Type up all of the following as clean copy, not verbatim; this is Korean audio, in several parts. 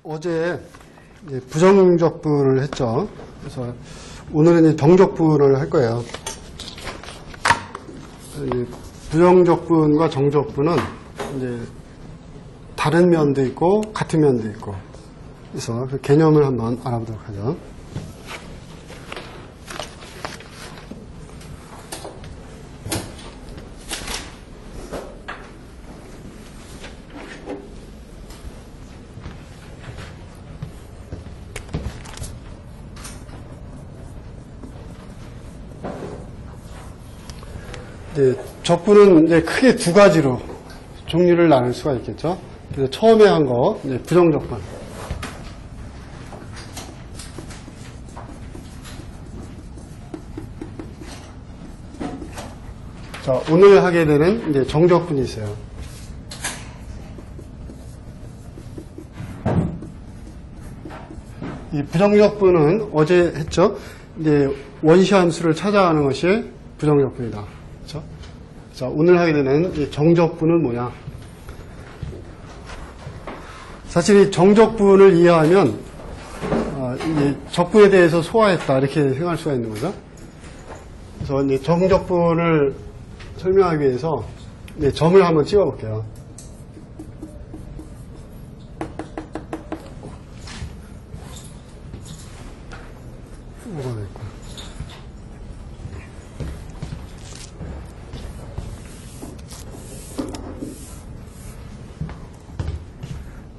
어제 이제 부정적분을 했죠. 그래서 오늘은 이제 정적분을 할 거예요. 이제 부정적분과 정적분은 이제 다른 면도 있고 같은 면도 있고, 그래서 그 개념을 한번 알아보도록 하죠. 적분은 이제 크게 두 가지로 종류를 나눌 수가 있겠죠. 그래서 처음에 한 거, 이제 부정적분. 자, 오늘 하게 되는 이제 정적분이 있어요. 이 부정적분은 어제 했죠. 이제 원시함수를 찾아가는 것이 부정적분이다. 그렇죠? 자, 오늘 하게 되는 이 정적분은 뭐냐? 사실 이 정적분을 이해하면 이 적분에 대해서 소화했다 이렇게 생각할 수가 있는 거죠. 그래서 이제 정적분을 설명하기 위해서 이제 점을 한번 찍어볼게요.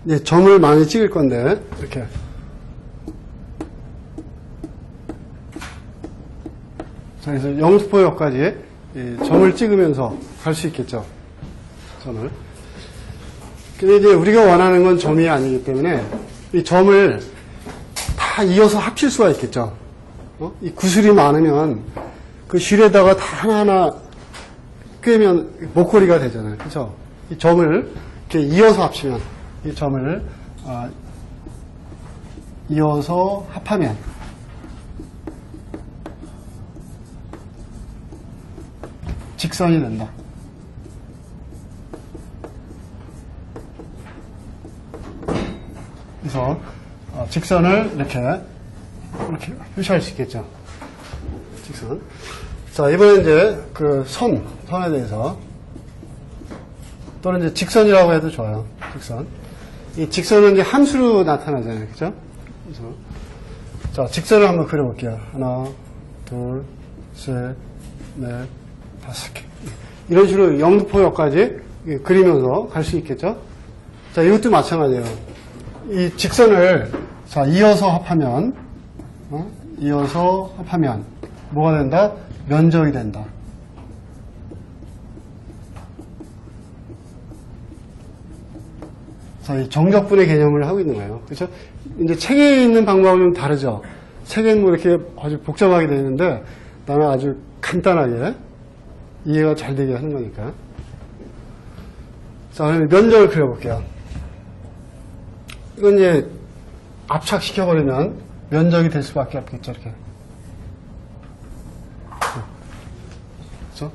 이제 점을 많이 찍을 건데, 이렇게. 자, 그래서 영수포역까지 점을 찍으면서 갈 수 있겠죠. 점을. 근데 이제 우리가 원하는 건 점이 아니기 때문에 이 점을 다 이어서 합칠 수가 있겠죠. 이 구슬이 많으면 그 실에다가 다 하나하나 꿰면 목걸이가 되잖아요. 그렇죠? 이 점을 이렇게 이어서 합치면, 이 점을 이어서 합하면 직선이 된다. 그래서 직선을 이렇게 표시할 수 있겠죠. 직선. 자, 이번에 이제 그 선에 대해서, 또는 이제 직선이라고 해도 좋아요. 직선. 이 직선은 이제 함수로 나타나잖아요. 그죠? 그래서 자, 직선을 한번 그려볼게요. 하나, 둘, 셋, 넷, 다섯 개. 이런 식으로 영등포역까지 그리면서 갈 수 있겠죠? 자, 이것도 마찬가지예요. 이 직선을, 자, 이어서 합하면 뭐가 된다? 면적이 된다. 자, 이 정적분의 개념을 하고 있는 거예요. 그렇죠? 이제 책에 있는 방법은 좀 다르죠. 책에는 뭐 이렇게 아주 복잡하게 되어 있는데, 나는 아주 간단하게 이해가 잘 되게 하는 거니까. 자, 그럼 면적을 그려볼게요. 이건 이제 압착시켜버리면 면적이 될 수밖에 없겠죠, 이렇게. 그렇죠?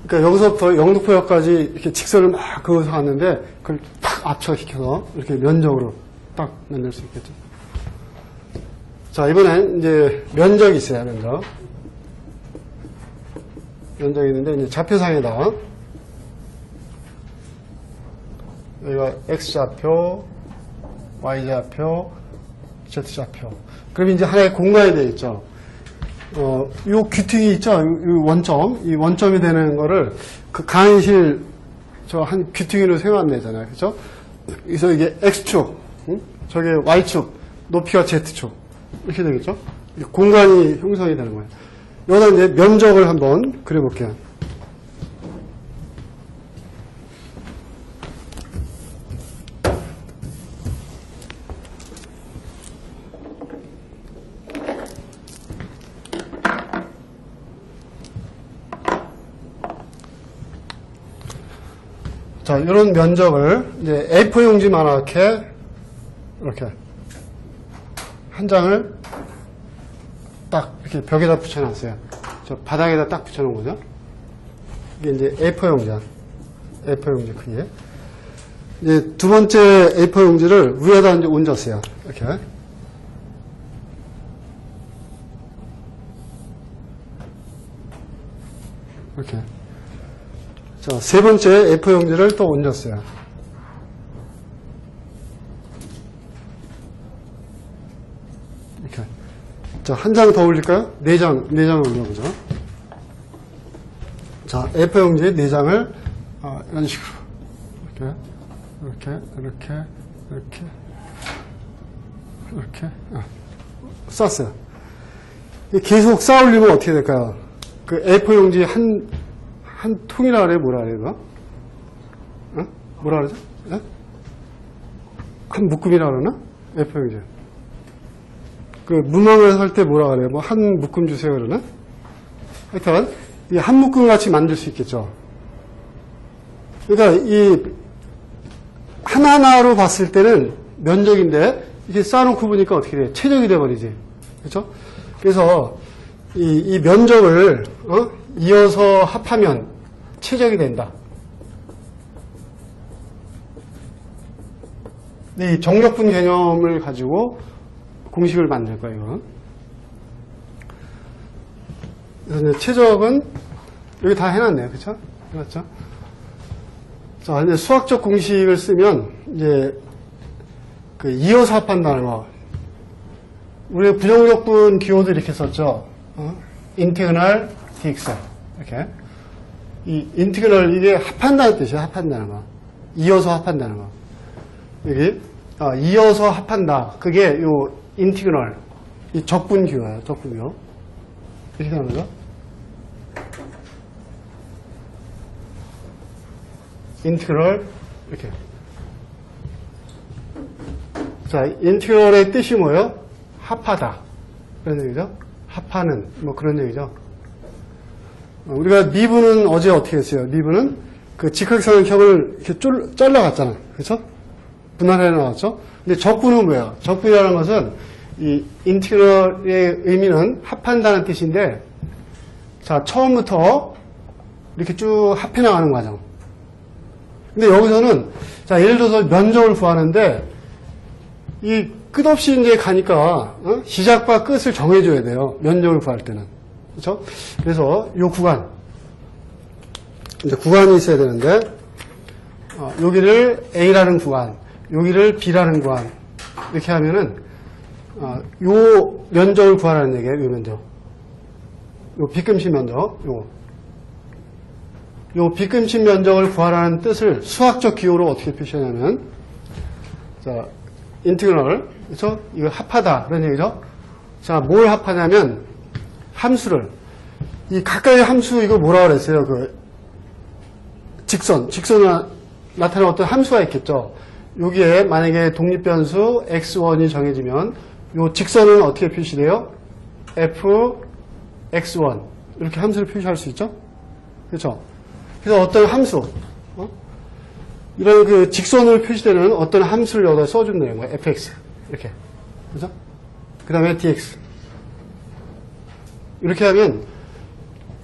그러니까 여기서부터 영등포역까지 이렇게 직선을 막 그어서 갔는데, 그걸 탁 압착시켜서 이렇게 면적으로 딱 만들 수 있겠죠. 자, 이번엔 이제 면적이 있어요, 면적. 면적이 있는데, 이제 좌표상에다 여기가 X좌표, Y좌표, Z좌표. 그럼 이제 하나의 공간이 되어 있죠. 요 귀퉁이 있죠? 요 원점. 이 원점이 되는 거를 그 간실 저 한 귀퉁이로 생각하잖아요. 그죠? 그래서 이게 X축, 저게 Y축, 높이가 Z축. 이렇게 되겠죠? 공간이 형성이 되는 거예요. 여기다 이제 면적을 한번 그려볼게요. 자, 이런 면적을 이제 A4 용지만하게 이렇게 한 장을 딱 이렇게 벽에다 붙여놨어요. 저 바닥에다 딱 붙여놓은 거죠. 이게 이제 A4 용지 크기에. 이제 두 번째 A4 용지를 위에다 이제 얹었어요. 이렇게. 이렇게. 자, 세 번째 A4 용지를 또 얹었어요. 이렇게. 자, 한 장 더 올릴까요? 네 장 올려보죠. 자, A4 용지 4장을 이런 식으로 이렇게 쌌어요. 계속 쌓아 올리면 어떻게 될까요? 그 A4 용지 한 통이라 그래, 뭐라 그래, 이거? 뭐라 그러죠? 네? 한 묶음이라 그러나? A4 용지. 그 문항을 할 때 뭐라 그래요? 뭐 한 묶음 주세요, 그러나? 하여튼, 이 한 묶음 같이 만들 수 있겠죠. 그러니까 이 하나하나로 봤을 때는 면적인데 이렇게 쌓아놓고 보니까 어떻게 돼? 최적이 돼버리지. 그렇죠? 그래서 이 면적을 이어서 합하면 최적이 된다. 이 정적분 개념을 가지고 공식을 만들 거예요. 그래서 이제 최적은 여기 다 해놨네요. 그렇죠? 해놨죠? 자, 이제 수학적 공식을 쓰면 이제 그 이어서 합한다는 거. 우리가 부정적분 기호도 이렇게 썼죠. 인테그랄 dx 이렇게. 이 인테그랄 이게 합한다는 뜻이에요. 합한다는 거. 이어서 합한다는 거. 여기 이어서 합한다. 그게 요 인테그랄 이 적분 기호예요. 적분 기호. 이렇게 하는 거죠. 인테그럴 이렇게. 자, 인테그럴의 뜻이 뭐예요? 합하다. 그런 얘기죠. 합하는 뭐 그런 얘기죠. 우리가 미분은 어제 어떻게 했어요? 미분은 그 직각삼각형을 이렇게 잘라갔잖아. 그렇죠? 분할해 나왔죠. 근데 적분은 뭐예요? 적분이라는 것은 이 인테그럴의 의미는 합한다는 뜻인데, 자, 처음부터 이렇게 쭉 합해 나가는 과정. 근데 여기서는, 자, 예를 들어서 면적을 구하는데, 이 끝없이 이제 가니까, 시작과 끝을 정해줘야 돼요. 면적을 구할 때는. 그렇죠? 그래서 요 구간. 이제 구간이 있어야 되는데, 여기를 A라는 구간, 여기를 B라는 구간. 이렇게 하면은, 요 면적을 구하라는 얘기예요. 요 면적. 요 빗금신 면적. 요 빗금신 면적을 구하라는 뜻을 수학적 기호로 어떻게 표시하냐면, 자, 인테그럴, 그렇죠? 이거 합하다 그런 얘기죠. 자, 뭘 합하냐면 함수를, 이 가까이 함수 이거 뭐라 그랬어요? 그 직선을 나타내는 어떤 함수가 있겠죠. 여기에 만약에 독립변수 x1이 정해지면 요 직선은 어떻게 표시돼요? fx1 이렇게 함수를 표시할 수 있죠. 그렇죠? 그래서 어떤 함수, 이런 그 직선으로 표시되는 어떤 함수를 여기다 써준다는 거예요. fx. 이렇게. 그죠? 그 다음에 dx. 이렇게 하면,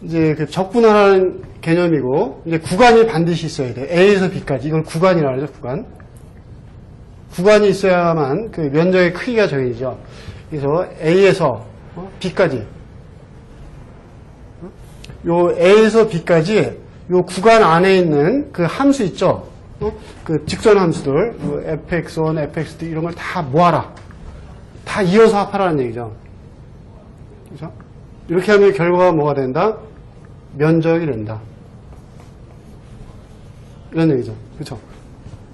이제 그 적분하는 개념이고, 이제 구간이 반드시 있어야 돼요. A에서 B까지. 이걸 구간이라고 하죠, 구간. 구간이 있어야만 그 면적의 크기가 정해지죠. 그래서 A에서 B까지. 요 A에서 B까지 요 구간 안에 있는 그 함수 있죠? 그 직선 함수들, fx1, fx2 이런 걸 다 모아라. 다 이어서 합하라는 얘기죠. 그죠? 이렇게 하면 결과가 뭐가 된다? 면적이 된다. 이런 얘기죠. 그렇죠?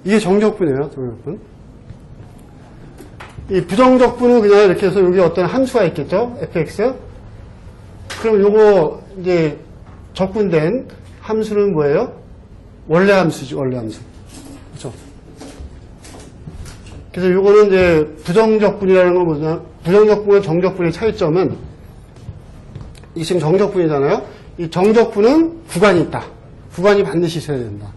이게 정적분이에요, 정적분. 이 부정적분은 그냥 이렇게 해서 여기 어떤 함수가 있겠죠? fx. 그럼 요거 이제 적분된 함수는 뭐예요? 원래 함수죠, 원래 함수. 그렇죠? 그래서 요거는 이제 부정적분이라는 건 뭐냐? 부정적분과 정적분의 차이점은 이 지금 정적분이잖아요. 이 정적분은 구간이 있다. 구간이 반드시 있어야 된다.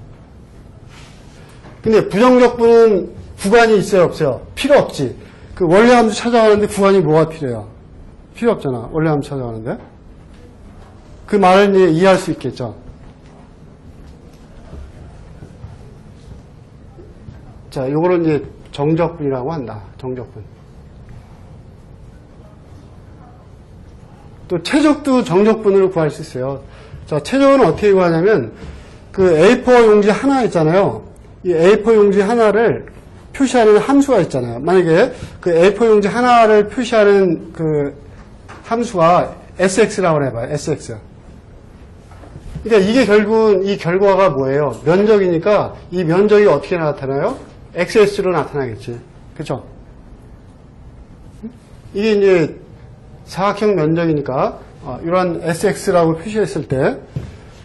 근데 부정적분은 구간이 있어요, 없어요? 필요 없지. 그 원래 함수 찾아가는데 구간이 뭐가 필요해요? 필요 없잖아. 원래 함수 찾아가는데. 그 말을 이제 이해할 수 있겠죠. 자, 요거는 이제 정적분이라고 한다. 정적분. 또 최적도 정적분으로 구할 수 있어요. 자, 최적은 어떻게 구하냐면 그 A4 용지 하나 있잖아요. 이 A4 용지 하나를 표시하는 함수가 있잖아요. 만약에 그 A4 용지 하나를 표시하는 그 함수가 SX라고 해봐요. SX. 그러니까 이게 결국은 이 결과가 뭐예요? 면적이니까 이 면적이 어떻게 나타나요? XS로 나타나겠지. 그쵸? 이게 이제 사각형 면적이니까 이런 SX라고 표시했을 때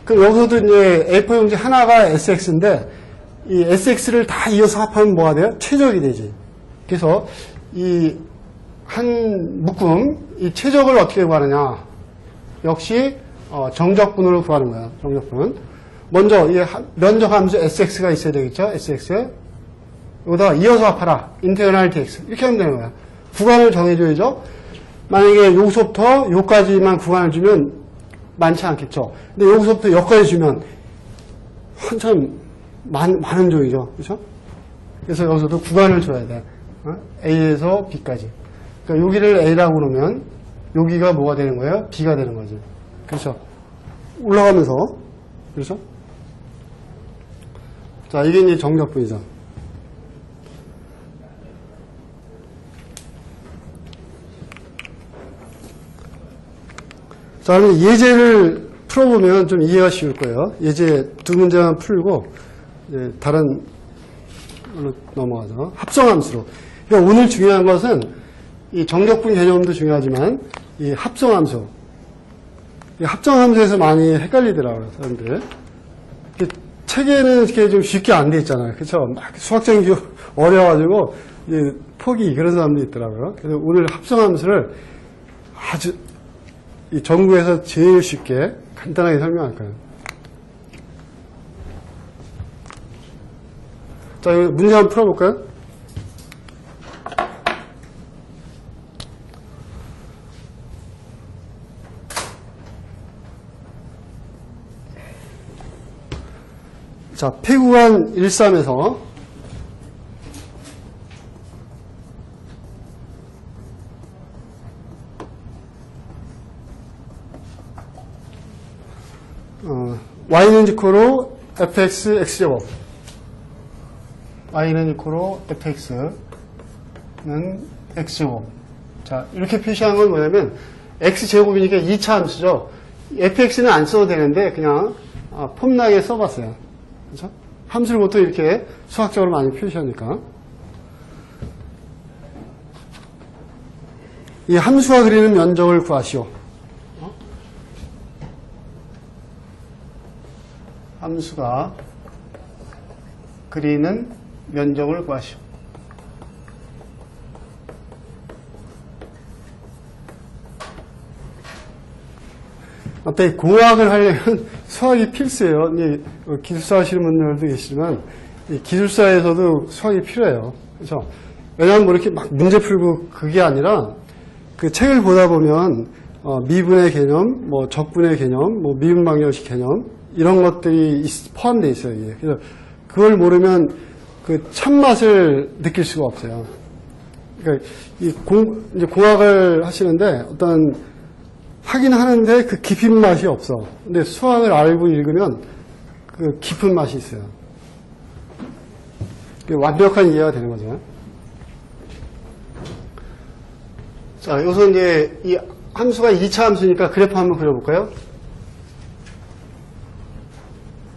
그럼 여기서도 이제 A4 용지 하나가 SX인데 이 SX를 다 이어서 합하면 뭐가 돼요? 최적이 되지. 그래서 이 한 묶음, 이 최적을 어떻게 구하느냐? 역시 정적분으로 구하는 거야. 정적분. 먼저 이 면적 함수 SX가 있어야 되겠죠? SX. 여기다가 이어서 합하라. 인테그랄 dx. 이렇게 하면 되는 거야. 구간을 정해줘야죠. 만약에 여기서부터 여기까지만 구간을 주면 많지 않겠죠. 근데 여기서부터 여기까지 주면 한참 많은 종이죠. 그렇죠? 그래서 여기서도 구간을 줘야 돼. A에서 B까지. 그러니까 여기를 A라고 그러면 여기가 뭐가 되는 거예요? B가 되는 거지. 그렇죠? 올라가면서. 그렇죠? 자, 이게 이제 정적분이죠. 자, 그럼 예제를 풀어보면 좀 이해가 쉬울 거예요. 예제 두 문제만 풀고 이제 다른 걸로 넘어가죠. 합성함수로. 그러니까 오늘 중요한 것은 이 정적분 개념도 중요하지만 이 합성함수. 이 합성함수에서 많이 헷갈리더라고요, 사람들. 책에는 이렇게 좀 쉽게 안 돼 있잖아요. 그렇죠? 막 수학적인 게 어려워가지고 포기 그런 사람도 있더라고요. 그래서 오늘 합성함수를 아주 이 전국에서 제일 쉽게 간단하게 설명할 거예요. 자, 이거 문제 한번 풀어볼까요? 자, 폐구간 13에서 y는 이코로 fx x제곱 y는 이코로 fx는 x제곱. 자, 이렇게 표시한 건 뭐냐면 x제곱이니까 2차 함수죠. fx는 안 써도 되는데 그냥 폼나게 써봤어요. 그렇죠? 함수를 보통 이렇게 수학적으로 많이 표시하니까. 이 함수가 그리는 면적을 구하시오. 함수가 그리는 면적을 구하시오. 앞에 공학을 하려면 수학이 필수예요. 기술사 하시는 분들도 계시지만 기술사에서도 수학이 필요해요. 그렇죠? 왜냐하면 뭐 이렇게 막 문제 풀고 그게 아니라 그 책을 보다 보면 미분의 개념, 뭐 적분의 개념, 뭐 미분 방정식 개념 이런 것들이 포함되어 있어요. 이게. 그래서 그걸 모르면 그 참맛을 느낄 수가 없어요. 그러니까 이제 공학을 하시는데 어떤 하긴 하는데 그 깊은 맛이 없어. 근데 수학을 알고 읽으면 그 깊은 맛이 있어요. 완벽한 이해가 되는 거죠. 자, 여기서 이제 이 함수가 2차 함수니까 그래프 한번 그려볼까요?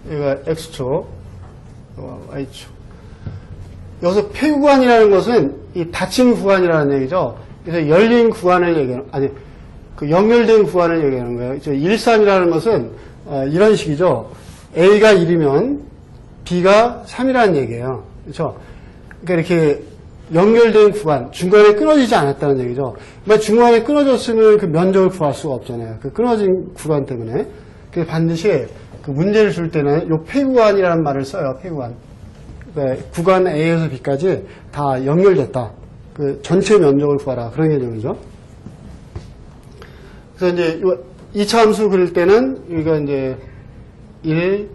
여기가 X축, Y축. 여기서 폐구간이라는 것은 이 닫힌 구간이라는 얘기죠. 그래서 열린 구간을 얘기하는, 아니, 그 연결된 구간을 얘기하는 거예요. 13이라는 것은 이런 식이죠. A가 1이면 B가 3이라는 얘기예요. 그렇죠? 그러니까 이렇게 연결된 구간, 중간에 끊어지지 않았다는 얘기죠. 중간에 끊어졌으면 그 면적을 구할 수가 없잖아요. 그 끊어진 구간 때문에. 그래서 반드시 그 문제를 줄 때는 요 폐구간이라는 말을 써요. 폐구간. 그러니까 구간 A에서 B까지 다 연결됐다. 그 전체 면적을 구하라. 그런 개념이죠. 그래서 이제 2차 함수 그릴 때는 여기가 이제 1,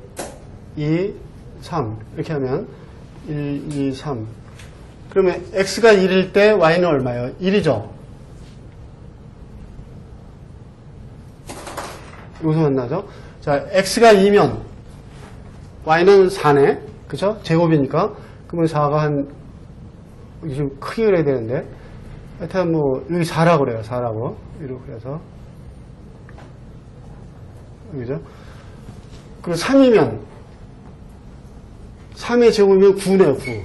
2, 3 이렇게 하면 1, 2, 3. 그러면 x가 1일 때 y는 얼마예요? 1이죠. 여기서 만나죠. 자, x가 2면 y는 4네. 그죠? 제곱이니까. 그러면 4가 한, 좀 크게 그려야 되는데. 하여튼 뭐, 여기 4라고 그래요. 4라고. 이렇게 해서. 여기죠? 그리고 3이면, 3의 제곱이면 9네요, 9.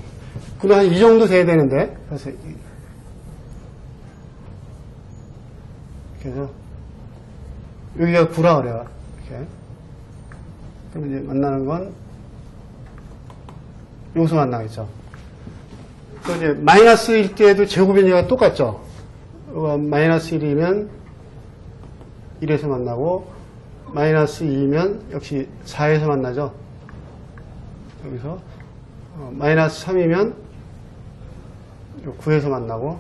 그럼 한 이 정도 돼야 되는데. 그래서, 이렇게 해서, 여기가 9라 그래요. 이렇게. 그럼 이제 만나는 건, 여기서 만나겠죠. 또 이제, 마이너스일 때도 제곱이니까 똑같죠. 마이너스 1이면 1에서 만나고, 마이너스 2면 역시 4에서 만나죠. 여기서 마이너스 3이면 9에서 만나고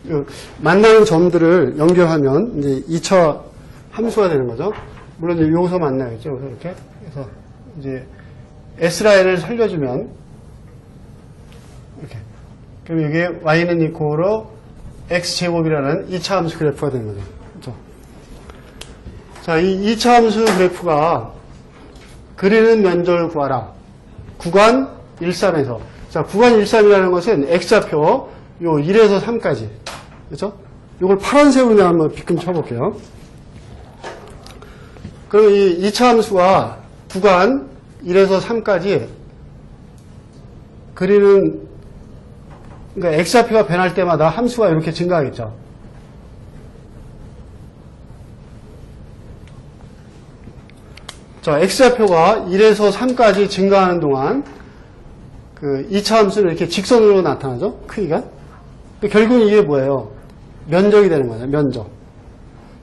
이렇게 만나는 점들을 연결하면 이제 2차 함수가 되는 거죠. 물론 이제 여기서 만나야겠죠. 여기서 이렇게 해서 이제 S라인을 살려주면 이렇게 그럼 이게 y는 이코로 x제곱이라는 2차 함수 그래프가 되는 거죠. 그렇죠? 자, 이 2차 함수 그래프가 그리는 면적을 구하라. 구간 13에서. 자, 구간 13이라는 것은 x좌표 요 1에서 3까지. 그렇죠? 이걸 파란색으로 내가 한번 비끔 쳐볼게요. 그럼 이 2차 함수가 구간 1에서 3까지 그리는 그러니까 x좌표가 변할 때마다 함수가 이렇게 증가하겠죠. 자, x좌표가 1에서 3까지 증가하는 동안 그 2차 함수는 이렇게 직선으로 나타나죠. 크기가. 결국은 이게 뭐예요? 면적이 되는 거죠. 면적.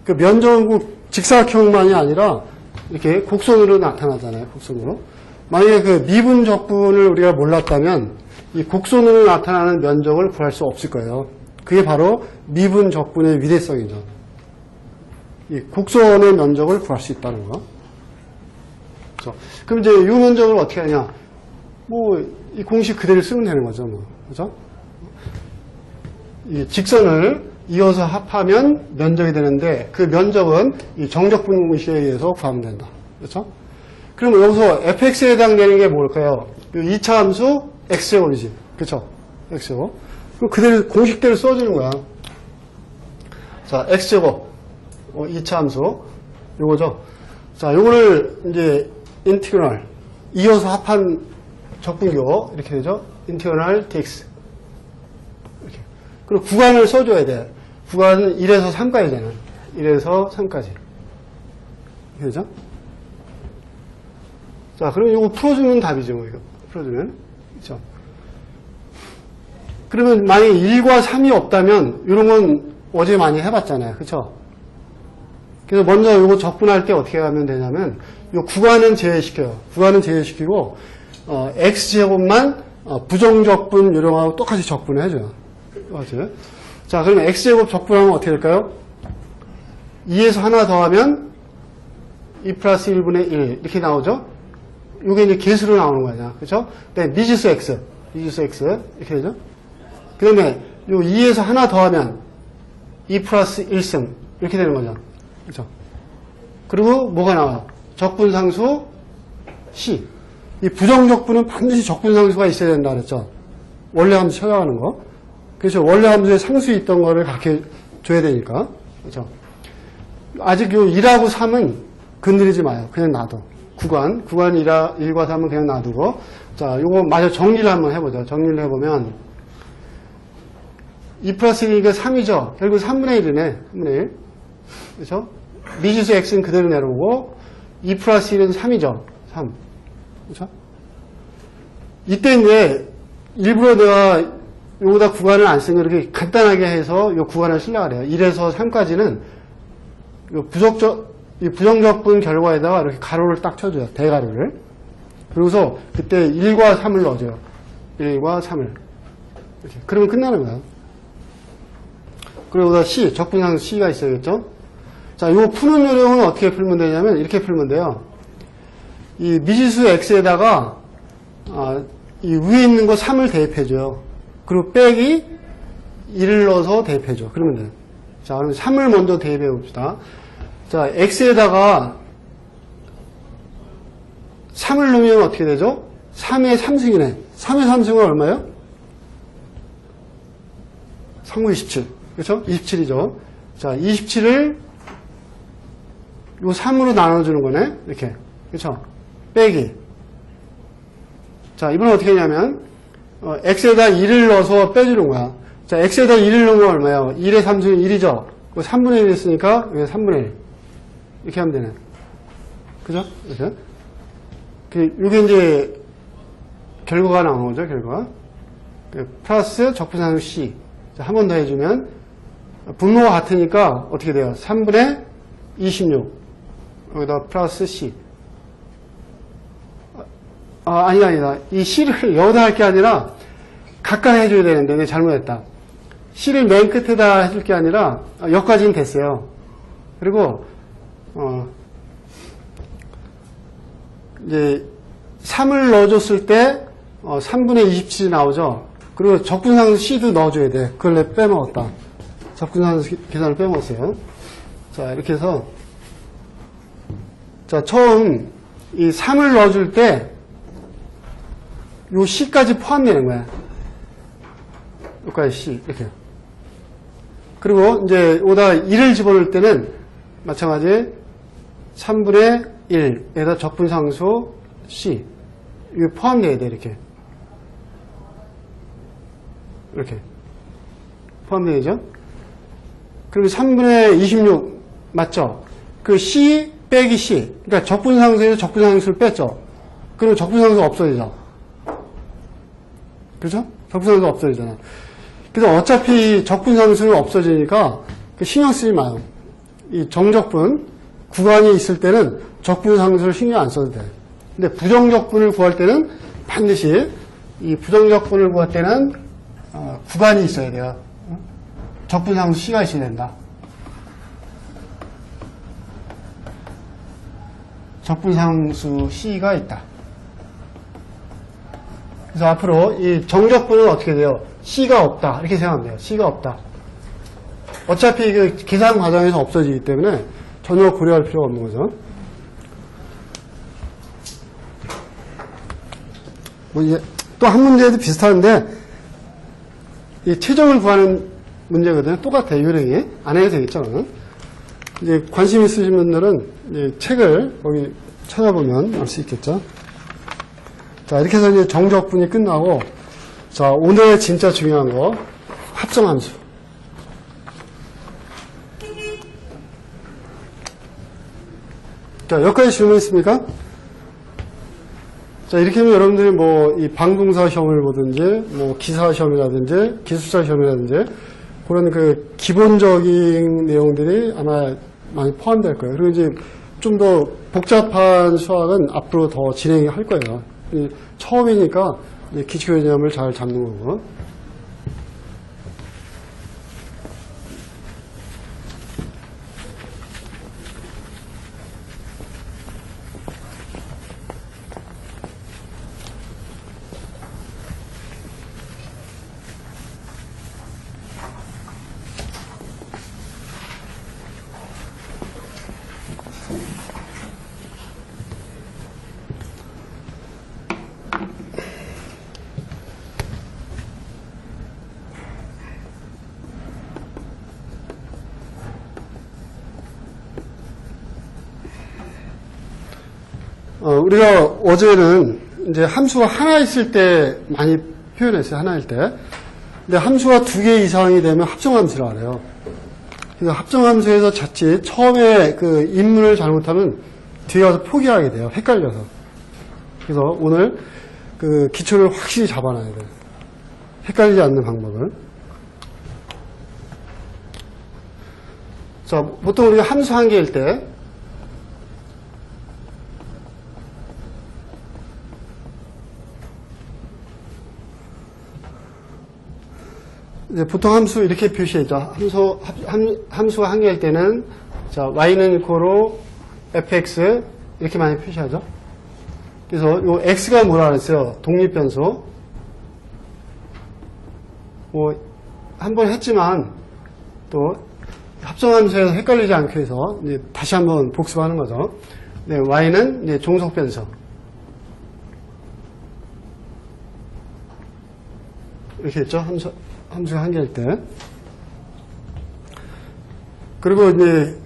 그 면적은 꼭 직사각형만이 아니라 이렇게 곡선으로 나타나잖아요. 곡선으로. 만약에 그 미분 적분을 우리가 몰랐다면 이 곡선으로 나타나는 면적을 구할 수 없을 거예요. 그게 바로 미분 적분의 위대성이죠. 이 곡선의 면적을 구할 수 있다는 거. 그렇죠? 그럼 이제 이 면적을 어떻게 하냐? 뭐 이 공식 그대로 쓰면 되는 거죠. 뭐. 그렇죠? 이 직선을 이어서 합하면 면적이 되는데 그 면적은 이 정적분 공식에 의해서 구하면 된다. 그렇죠? 그럼 여기서 fx에 해당되는 게 뭘까요? 이 2차 함수 x제곱이지. 그렇죠? x제곱. 그럼 그대로 공식대로 써주는 거야. 자, x제곱. 2차 함수. 요거죠. 자, 요거를 이제 인티그럴 이어서 합한 적분교 이렇게 되죠. 인티그럴 dx. 이렇게. 그리고 구간을 써줘야 돼. 구간은 1에서 3까지잖아. 1에서 3까지. 이렇게 되죠. 자, 그럼 이거 풀어주면 답이죠. 뭐 이거 풀어주면. 그렇죠. 그러면 만약에 1과 3이 없다면 이런 건 어제 많이 해봤잖아요. 그렇죠? 그래서 먼저 이거 적분할 때 어떻게 하면 되냐면 이 구간은 제외시켜요. 구간은 제외시키고 x제곱만 부정적분 요령하고 똑같이 적분을 해줘요. 맞아요? 자, 그러면 x제곱 적분하면 어떻게 될까요? 2에서 하나 더하면 2 플러스 1분의 1 이렇게 나오죠? 이게 이제 개수로 나오는 거잖아. 그렇죠? 네, 미지수 x 이렇게 되죠? 그 다음에 요 2에서 하나 더하면 2 플러스 1승 이렇게 되는 거죠. 그렇죠? 그리고 뭐가 나와요? 적분상수 C. 이 부정적분은 반드시 적분상수가 있어야 된다 그랬죠? 원래 함수 찾아가는 거. 그래서 원래 함수에 상수 있던 거를 갖게 줘야 되니까. 그렇죠? 아직 요 1하고 3은 건드리지 마요. 그냥 놔둬. 구간 1과 3은 그냥 놔두고. 자, 요거 마저 정리를 한번 해보죠. 정리를 해보면 2 플러스 1이니까 3이죠. 결국 3분의 1이네. 3분의 1. 그렇죠? 미지수 x는 그대로 내려오고 2 플러스 1은 3이죠. 3. 그렇죠? 이때 이제 일부러 내가 요거다 구간을 안 쓴 거 이렇게 간단하게 해서 요 구간을 쓰려고 그래요. 1에서 3까지는 요 부정적분 결과에다가 이렇게 가로를 딱 쳐줘요. 대가로를. 그러고서 그때 1과 3을 넣어줘요. 1과 3을. 이렇게. 그러면 끝나는 거야. 그리고 C, 적분상수 C가 있어야겠죠? 자, 요 푸는 요령은 어떻게 풀면 되냐면 이렇게 풀면 돼요. 이 미지수 x에다가 이 위에 있는 거 3을 대입해줘요. 그리고 빼기 1을 넣어서 대입해줘. 그러면 돼. 자, 그럼 3을 먼저 대입해 봅시다. 자, x에다가 3을 넣으면 어떻게 되죠? 3의 3승이네. 3의 3승은 얼마예요? 3구 27. 그렇죠? 27이죠. 자, 27을 요 3으로 나눠주는 거네. 이렇게. 그렇죠? 빼기. 자, 이번엔 어떻게 하냐면 x에다 1을 넣어서 빼주는 거야. 자, x에다 1을 넣으면 얼마예요? 1의 3승은 1이죠? 3분의 1 했으니까 여기 3분의 1. 이렇게 하면 되네. 그죠? 이렇게. 이게 이제 결과가 나오죠, 결과. 플러스 적분상수 C. 한 번 더 해주면, 분모가 같으니까 어떻게 돼요? 3분의 26. 여기다 플러스 C. 아니다. 이 C를 여기다 할 게 아니라, 가까이 해줘야 되는데, 내가 잘못했다. C를 맨 끝에다 해줄 게 아니라, 여기까지는 됐어요. 그리고, 이제, 3을 넣어줬을 때, 3분의 27이 나오죠? 그리고 적분상수 C도 넣어줘야 돼. 그걸 내가 빼먹었다. 적분상수 계산을 빼먹었어요. 자, 이렇게 해서, 자, 처음, 이 3을 넣어줄 때, 요 C까지 포함되는 거야. 여기까지 C, 이렇게. 그리고 이제, 오다 1을 집어넣을 때는, 마찬가지, 3분의 1에다 적분상수 C. 이게 포함되어야 돼, 이렇게. 이렇게. 포함되어야죠? 그리고 3분의 26, 맞죠? 그 C 빼기 C. 그러니까 적분상수에서 적분상수를 뺐죠? 그리고 적분상수가 없어지죠? 그죠? 적분상수가 없어지잖아. 그래서 어차피 적분상수는 없어지니까 신경 쓰지 마요. 이 정적분, 구간이 있을 때는 적분상수를 신경 안 써도 돼. 근데 부정적분을 구할 때는 반드시 이 부정적분을 구할 때는 구간이 있어야 돼요. 적분상수 C가 있어야 된다. 적분상수 C가 있다. 그래서 앞으로 이 정적분은 어떻게 돼요? C가 없다. 이렇게 생각하면 돼요. C가 없다. 어차피 그 계산 과정에서 없어지기 때문에 전혀 고려할 필요가 없는 거죠. 뭐 이제 또 한 문제도 비슷한데 이 최종을 구하는 문제거든요. 똑같아요. 요령이 안 해도 되겠죠. 이제 관심 있으신 분들은 이제 책을 거기 찾아보면 알 수 있겠죠. 자, 이렇게 해서 이제 정적분이 끝나고 자, 오늘 진짜 중요한 거 합성함수. 자, 여기까지 질문 있습니까? 자, 이렇게 하면 여러분들이 뭐, 이 방송사 시험을 보든지, 뭐, 기사 시험이라든지, 기술사 시험이라든지, 그런 그 기본적인 내용들이 아마 많이 포함될 거예요. 그리고 이제 좀 더 복잡한 수학은 앞으로 더 진행할 거예요. 처음이니까 기초 개념을 잘 잡는 거고. 우리가 어제는 이제 함수가 하나 있을 때 많이 표현했어요. 하나일 때. 근데 함수가 두 개 이상이 되면 합성함수라 그래요. 그래서 합성함수에서 자칫 처음에 그 입문을 잘못하면 뒤에 가서 포기하게 돼요. 헷갈려서. 그래서 오늘 그 기초를 확실히 잡아놔야 돼요. 헷갈리지 않는 방법을. 자, 보통 우리가 함수 한 개일 때 이제 보통 함수 이렇게 표시했죠. 함수가 한 개일 때는 자, y는 equal fx 이렇게 많이 표시하죠. 그래서 요 x가 뭐라 그랬어요? 독립변수. 뭐, 한번 했지만, 또, 합성함수에서 헷갈리지 않기 위해서, 이제 다시 한번 복습하는 거죠. 네, y는 이제 종속변수. 이렇게 했죠? 함수가 한 개일 때. 그리고 이제,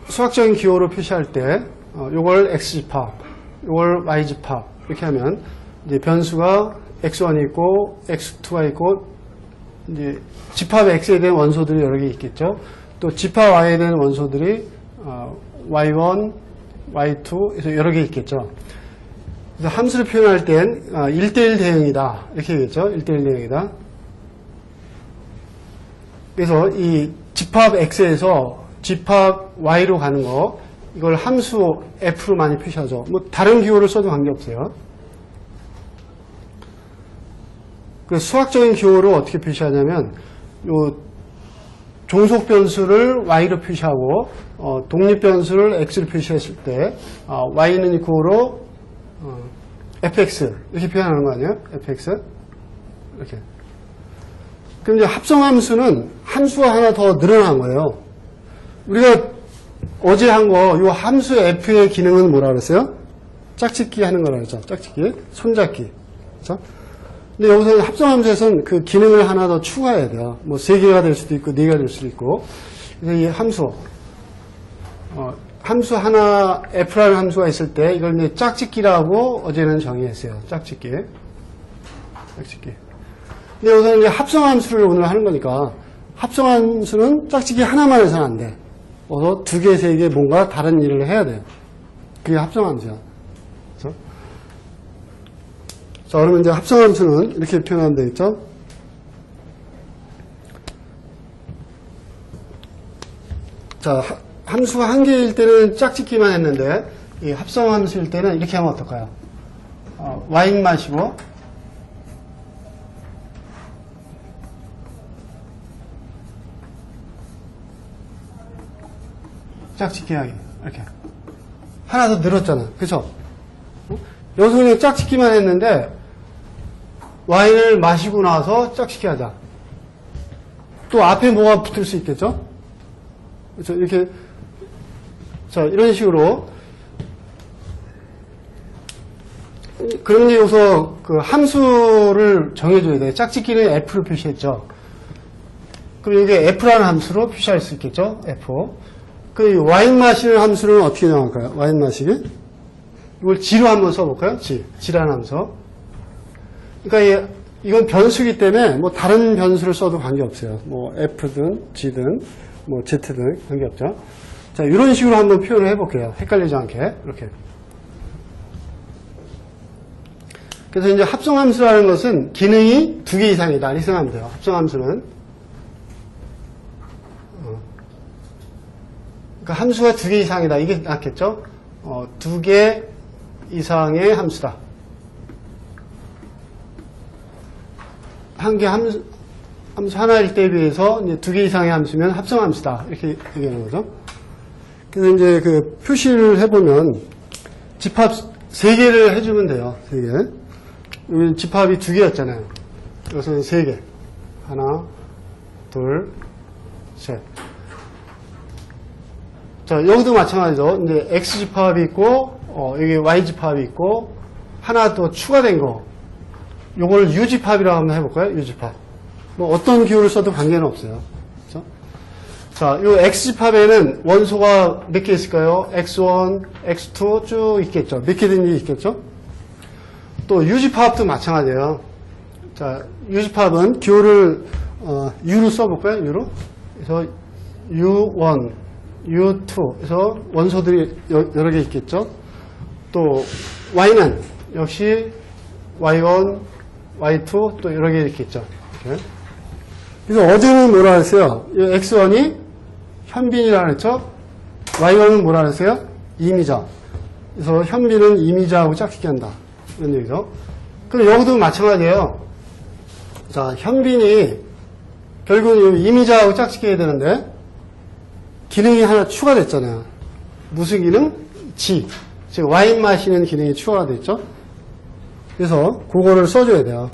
수학적인 기호로 표시할 때, 요걸 x집합, 요걸 y집합, 이렇게 하면, 이제 변수가 x1이 있고, x2가 있고, 이제 집합 x에 대한 원소들이 여러 개 있겠죠. 또 집합 y에 대한 원소들이, y1, y2, 그래서 여러 개 있겠죠. 그래서 함수를 표현할 땐, 1대1 대응이다. 이렇게 얘기했죠. 1대1 대응이다. 그래서 이 집합 x에서 집합 y로 가는 거, 이걸 함수 f로 많이 표시하죠. 뭐 다른 기호를 써도 관계없어요. 그래서 수학적인 기호로 어떻게 표시하냐면, 요 종속 변수를 y로 표시하고, 독립 변수를 x로 표시했을 때, y는 이코로 fx 이렇게 표현하는 거 아니에요? fx 이렇게. 그럼 이제 합성함수는 함수가 하나 더 늘어난 거예요. 우리가 어제 한 거, 이 함수 f의 기능은 뭐라 그랬어요? 짝짓기 하는 거라 그랬죠. 짝짓기, 손잡기. 그렇죠? 근데 여기서 합성함수에서는 그 기능을 하나 더 추가해야 돼요. 뭐 3개가 될 수도 있고 4개가 될 수도 있고. 그래서 이 함수, 함수 하나, f라는 함수가 있을 때 이걸 이제 짝짓기라고 어제는 정의했어요. 짝짓기. 짝짓기. 근데 여기서 이제 합성함수를 오늘 하는 거니까 합성함수는 짝짓기 하나만 해서는 안 돼. 그래서 2개, 3개 뭔가 다른 일을 해야 돼요. 그게 합성함수야. 그렇죠? 자, 그러면 이제 합성함수는 이렇게 표현하면 되겠죠? 자, 함수가 한 개일 때는 짝짓기만 했는데, 이 합성함수일 때는 이렇게 하면 어떨까요? 와인 마시고, 짝짓기 하기. 이렇게. 하나 더 늘었잖아. 그쵸? 여기서 그냥 짝짓기만 했는데, 와인을 마시고 나서 짝짓기 하자. 또 앞에 뭐가 붙을 수 있겠죠? 그렇죠? 이렇게, 자, 이런 식으로. 그런데 여기서 그 함수를 정해줘야 돼. 짝짓기는 F로 표시했죠. 그럼 이게 F라는 함수로 표시할 수 있겠죠? F. 그 와인 마시는 함수는 어떻게 정할까요? 와인 마시기? 이걸 G로 한번 써볼까요? G라는 함수. 그러니까 이건 변수기 때문에 뭐 다른 변수를 써도 관계없어요. 뭐 F든 G든 뭐 Z든 관계없죠. 자, 이런 식으로 한번 표현을 해볼게요. 헷갈리지 않게. 이렇게. 그래서 이제 합성함수라는 것은 기능이 2개 이상이다. 이렇게 생각하면 돼요. 합성함수는. 그러니까 함수가 2개 이상이다. 이게 낫겠죠? 2개 이상의 함수다. 한 개 함수 하나일 때에 비해서 이제 2개 이상의 함수면 합성함수다. 이렇게 얘기하는 거죠. 그래서 이제 그 표시를 해보면 집합 3개를 해주면 돼요. 3개. 여기 집합이 2개였잖아요. 여기서는 3개. 하나, 둘, 셋. 자, 여기도 마찬가지죠. 이제 X집합이 있고, 여기 Y집합이 있고, 하나 더 추가된 거. 요걸 U집합이라고 한번 해볼까요? U집합. 뭐 어떤 기호를 써도 관계는 없어요. 그렇죠? 자, 요 X집합에는 원소가 몇 개 있을까요? X1, X2 쭉 있겠죠. 몇 개든지 있겠죠? 또 U집합도 마찬가지예요. 자, U집합은 기호를 U로 써볼까요? U로. 그래서 U1, U2. 그래서 원소들이 여러 개 있겠죠. 또 Y는 역시 Y1, Y2 또 여러 개 있겠죠. 이렇게. 그래서 어제는 뭐라 그랬어요? 이 X1이 현빈이라고 그랬죠? Y1은 뭐라 그랬어요? 이미자. 그래서 현빈은 이미자하고 짝짓기 한다. 이런 얘기죠. 그럼 여기도 마찬가지예요. 자, 현빈이 결국은 이미자하고 짝짓기 해야 되는데 기능이 하나 추가됐잖아요. 무슨 기능? G. 즉 와인 마시는 기능이 추가가 됐죠. 그래서 그거를 써줘야 돼요.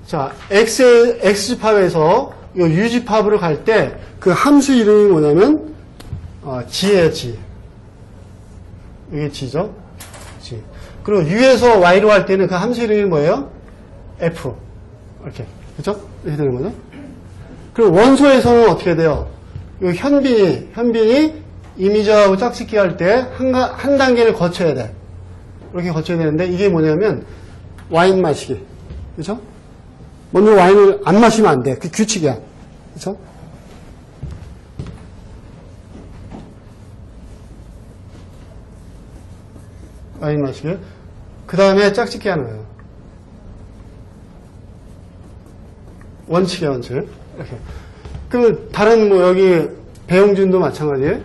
자, X집합에서 이 U집합으로 갈 때 그 함수 이름이 뭐냐면 G예요, G. 이게 G죠. G. 그리고 U에서 Y로 갈 때는 그 함수 이름이 뭐예요? F. 이렇게. 그죠? 이렇게 되는 거죠. 그리고 원소에서는 어떻게 돼요? 이 현빈이 이미지하고 짝짓기 할 때 한 단계를 거쳐야 돼. 이렇게 거쳐야 되는데 이게 뭐냐면 와인 마시기. 그죠? 먼저 와인을 안 마시면 안 돼. 그 규칙이야. 그죠? 와인 마시기. 그 다음에 짝짓기 하는 거예요. 원칙이야, 원칙. 이렇게. 그러면 다른 뭐 여기 배용준도 마찬가지예요.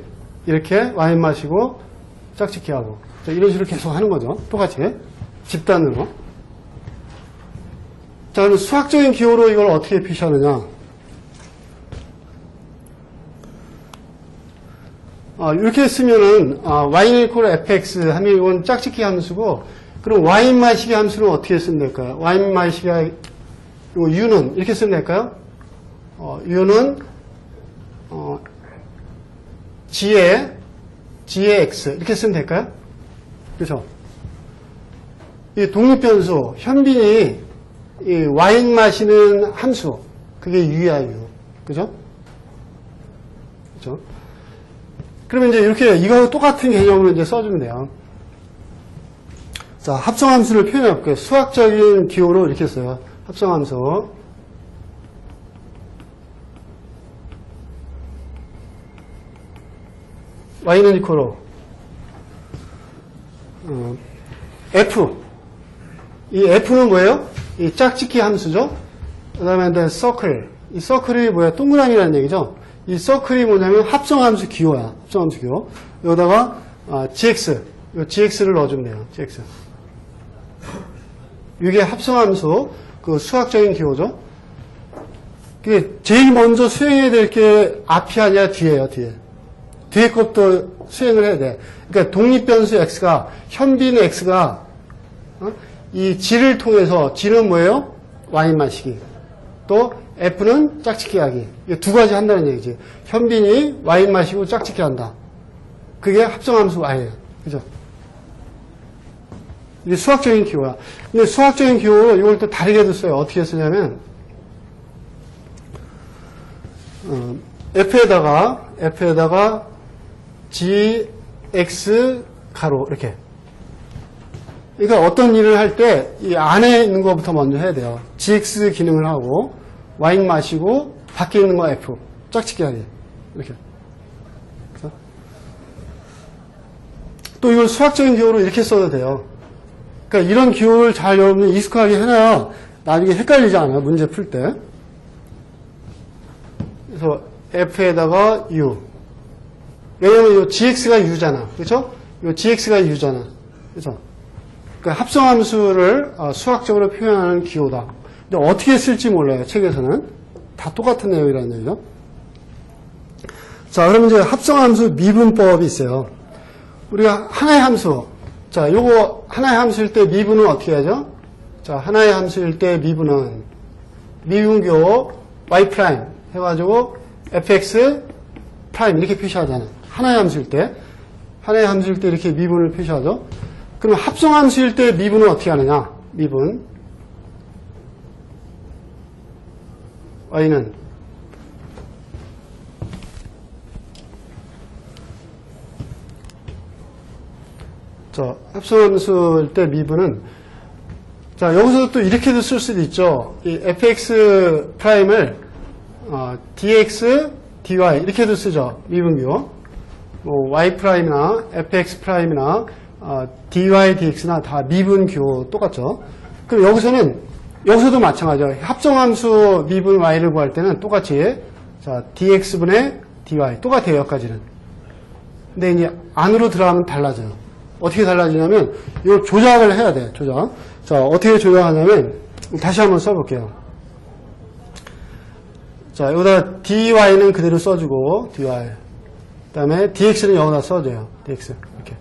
이렇게 와인 마시고 짝짓기 하고. 이런 식으로 계속 하는 거죠. 똑같이. 집단으로. 자, 그럼 수학적인 기호로 이걸 어떻게 표시하느냐. 이렇게 쓰면은, y equal fx 하면 이건 짝짓기 함수고, 그럼 와인 마시기 함수는 어떻게 쓰면 될까요? 와인 마시기, 이거 u는 이렇게 쓰면 될까요? u는, g의 x. 이렇게 쓰면 될까요? 그죠? 이 독립변수, 현빈이 이 와인 마시는 함수, 그게 u야, u. 그죠? 그죠? 그러면 이제 이렇게 이거 똑같은 개념으로 이제 써주면 돼요. 자, 합성함수를 표현해 볼게요. 수학적인 기호로 이렇게 써요. 합성함수. y는 이퀄로 f. 이 f는 뭐예요? 이 짝짓기 함수죠. 그 다음에 서클. 이 서클이 뭐야? 동그라미라는 얘기죠. 이 서클이 뭐냐면 합성함수 기호야. 합성함수 기호. 여기다가 gx. 이 gx를 넣어주면 돼요. gx. 이게 합성함수 그 수학적인 기호죠. 그게 제일 먼저 수행해야 될 게 앞이 아니라 뒤에요. 뒤에 것도 수행을 해야 돼. 그러니까 독립변수 x가 현빈 x가 이 g를 통해서 g는 뭐예요? 와인 마시기. 또 f는 짝짓기 하기. 이게 두 가지 한다는 얘기지. 현빈이 와인 마시고 짝짓기 한다. 그게 합성함수 y예요. 그죠? 이게 수학적인 기호야. 근데 수학적인 기호로 이걸 또 다르게도 써요. 어떻게 쓰냐면 f에다가 gx 가로 이렇게. 그러니까 어떤 일을 할 때 이 안에 있는 것부터 먼저 해야 돼요. gx 기능을 하고 와인 마시고 밖에 있는 거 f 짝짓기 하기 이렇게. 그래서 또 이걸 수학적인 기호로 이렇게 써도 돼요. 그러니까 이런 기호를 잘 여러분이 익숙하게 해놔야 나중에 헷갈리지 않아요. 문제 풀 때. 그래서 f에다가 u. 왜냐면 이 gx가 u잖아. 그렇죠? 이 gx가 u잖아. 그렇죠? 그러니까 합성함수를 수학적으로 표현하는 기호다. 근데 어떻게 쓸지 몰라요. 책에서는. 다 똑같은 내용이라는 얘기죠. 자, 그러면 이제 합성함수 미분법이 있어요. 우리가 하나의 함수. 자, 요거 하나의 함수일 때 미분은 어떻게 하죠? 자, 하나의 함수일 때 미분은 미분교 y' 해가지고 fx' 이렇게 표시하잖아. 하나의 함수일 때. 하나의 함수일 때 이렇게 미분을 표시하죠. 그럼 합성함수일 때 미분은 어떻게 하느냐? 미분. y는 자, 합성함수일 때 미분은 자, 여기서 또 이렇게도 쓸 수도 있죠. 이 fx'을 dx, dy 이렇게도 쓰죠. 미분교. 뭐 y'이나 fx'이나 dy, dx나 다 미분교 똑같죠. 그럼 여기서도 마찬가지죠. 합성함수 미분 y를 구할 때는 똑같이 자, dx분의 dy 똑같아요. 여기까지는. 근데 이제 안으로 들어가면 달라져요. 어떻게 달라지냐면 이 조작을 해야 돼. 조작. 자, 어떻게 조작하냐면 다시 한번 써볼게요. 자, 여기다 dy는 그대로 써주고 dy. 다음에 dx는 여기다 써줘요. dx. 이렇게.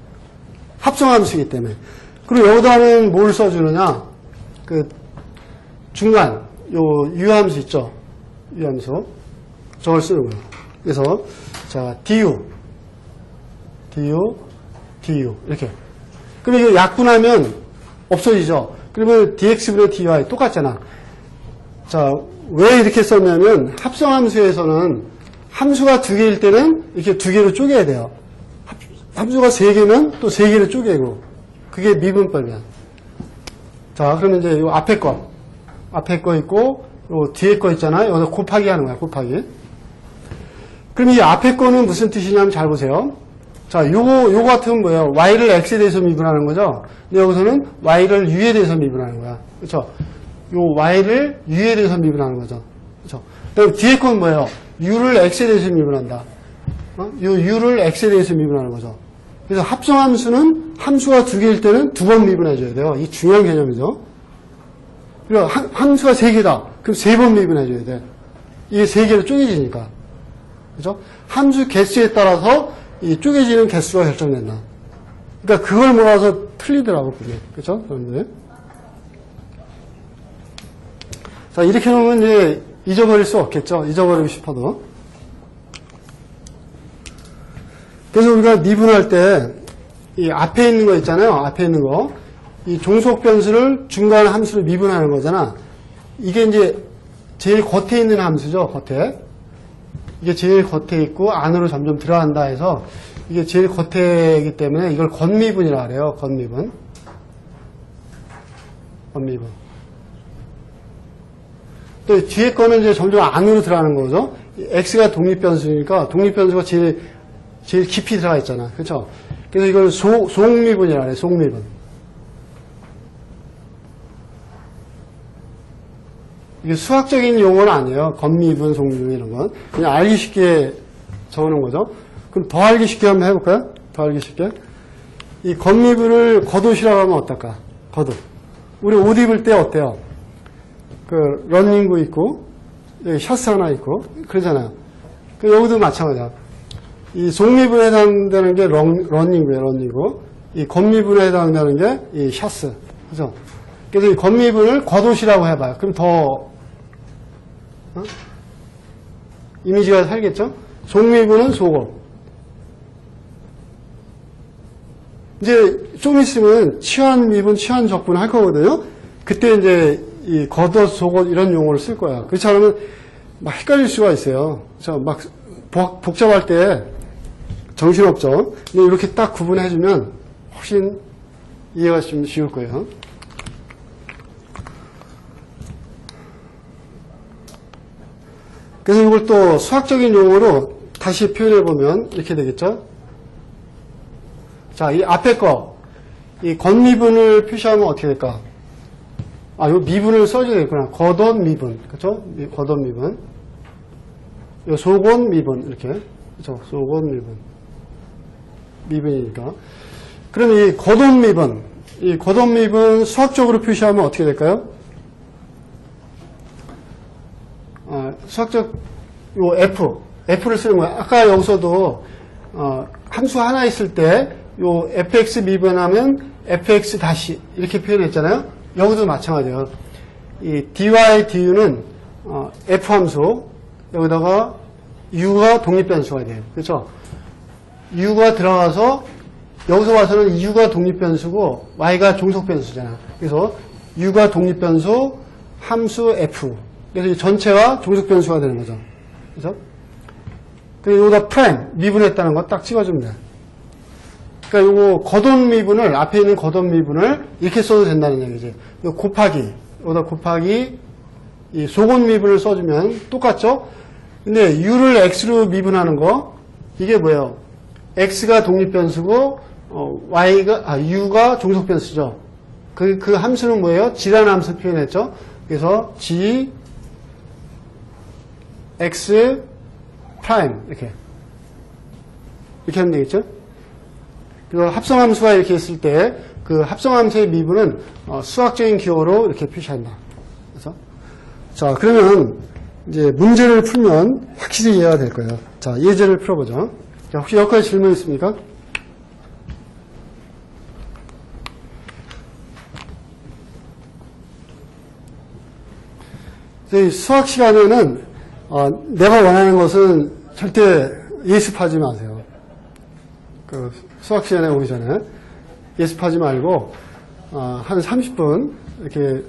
합성함수이기 때문에. 그리고 여기다는 뭘 써주느냐? 그, 중간, 요, 유함수 있죠? 유함수. 저걸 쓰는 거예요. 그래서, 자, du. 이렇게. 그럼 이거 약분하면 없어지죠? 그러면 dx분의 dy 똑같잖아. 자, 왜 이렇게 썼냐면, 합성함수에서는 함수가 2개일 때는 이렇게 2개로 쪼개야 돼요. 함수가 3개면 또 3개로 쪼개고. 그게 미분법이야. 자, 그러면 이제 요 앞에 거 있고, 요 뒤에 거 있잖아요. 여기서 곱하기 하는 거야, 곱하기. 그럼 이 앞에 거는 무슨 뜻이냐면 잘 보세요. 자, 요거 같은 건 뭐예요? y를 x에 대해서 미분하는 거죠? 근데 여기서는 y를 u에 대해서 미분하는 거야. 그쵸? 요 y를 u에 대해서 미분하는 거죠. 그쵸? 그다음 뒤에 건 뭐예요? u를 x에 대해서 미분한다. 요 u를 x에 대해서 미분하는 거죠. 그래서 합성함수는 함수가 2개일 때는 2번 미분해줘야 돼요. 이 중요한 개념이죠. 그리고 함수가 3개다. 그럼 3번 미분해줘야 돼. 이게 3개로 쪼개지니까. 그죠? 함수 개수에 따라서 이 쪼개지는 개수가 결정된다. 그러니까 그걸 몰아서 틀리더라고, 그게. 그죠? 여러분들. 자, 이렇게 놓으면 이제 잊어버릴 수 없겠죠? 잊어버리고 싶어도. 그래서 우리가 미분할 때, 이 앞에 있는 거 있잖아요. 앞에 있는 거. 이 종속 변수를 중간 함수로 미분하는 거잖아. 이게 이제 제일 겉에 있는 함수죠. 겉에. 이게 제일 겉에 있고 안으로 점점 들어간다 해서 이게 제일 겉에이기 때문에 이걸 겉미분이라고 그래요. 겉미분. 또 뒤에 거는 이제 점점 안으로 들어가는 거죠. x가 독립변수니까 독립변수가 제일 깊이 들어가 있잖아. 그렇죠? 그래서 이걸 속미분이라고 그래요. 속미분. 이게 수학적인 용어는 아니에요. 겉미분, 속미분 이런 건. 그냥 알기 쉽게 적어놓은 거죠. 그럼 더 알기 쉽게 한번 해볼까요? 더 알기 쉽게. 이 겉미분을 겉옷이라고 하면 어떨까? 겉옷. 우리 옷 입을 때 어때요? 그 러닝구 있고 여기 셔츠 하나 있고 그러잖아요. 여기도 마찬가지야. 이 속미분에 해당되는 게 러닝구예요. 러닝구. 이 겉미분에 해당되는 게 이 셔츠. 그죠? 그래서 이 겉미분을 겉옷이라고 해봐요. 그럼 더 이미지가 살겠죠? 속미분은 속옷. 이제 좀 있으면 치환미분, 치환적분 할 거거든요. 그때 이제 이 겉옷, 속옷 이런 용어를 쓸 거야. 그렇지 않으면 막 헷갈릴 수가 있어요. 막 복잡할 때 정신없죠. 근데 이렇게 딱 구분해주면 훨씬 이해가 좀 쉬울 거예요. 그래서 이걸 또 수학적인 용어로 다시 표현해보면 이렇게 되겠죠. 자, 이 앞에 거, 이 겉미분을 표시하면 어떻게 될까? 아, 요 미분을 써줘야 되겠구나. 겉옷 미분. 그쵸? 겉옷 미분. 요 속옷 미분. 이렇게. 그쵸? 속옷 미분. 미분이니까. 그럼 이 겉옷 미분. 이 겉옷 미분 수학적으로 표시하면 어떻게 될까요? 수학적, 요 F를 쓰는 거야. 아까 여기서도, 함수 하나 있을 때, 요 fx 미분하면 fx 다시, 이렇게 표현했잖아요. 여기도 마찬가지예요. 이 dy, du는, f 함수, 여기다가 u가 독립변수가 돼요. 그렇죠? u가 들어가서, 여기서 와서는 u가 독립변수고, y가 종속변수잖아. 그래서 u가 독립변수, 함수 f. 그래서 이 전체가 종속변수가 되는 거죠. 그래서 그리고 여기다 프라임 미분했다는 거 딱 찍어주면 돼. 그러니까 요거 겉옷 미분을 앞에 있는 겉옷 미분을 이렇게 써도 된다는 얘기지. 곱하기 여기다 곱하기 이 속옷 미분을 써주면 똑같죠. 근데 u를 x로 미분하는 거 이게 뭐예요? x가 독립변수고 u가 종속변수죠. 그 함수는 뭐예요? g라는 함수 표현했죠. 그래서 g x 프라임 이렇게 하면 되겠죠. 그리고 합성함수가 이렇게 있을 때 그 합성함수의 미분은 수학적인 기호로 이렇게 표시한다. 그래서 자 그러면 이제 문제를 풀면 확실히 이해가 될 거예요. 자 예제를 풀어보죠. 자, 혹시 여기까지 질문 있습니까? 수학 시간에는 내가 원하는 것은 절대 예습하지 마세요. 그 수학 시간에 오기 전에 예습하지 말고 한 30분 이렇게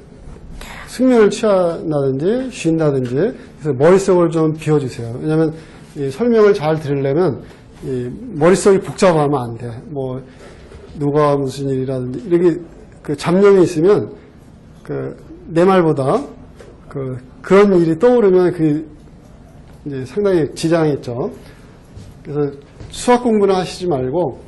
숙면을 취한다든지 쉰다든지 그래서 머릿속을 좀 비워주세요. 왜냐하면 이 설명을 잘 들으려면 이 머릿속이 복잡하면 안 돼. 뭐 누가 무슨 일이라든지 이렇게 그 잡념이 있으면 내 말보다 그런 일이 떠오르면 이제 상당히 지장이 있죠. 그래서 수학 공부는 하시지 말고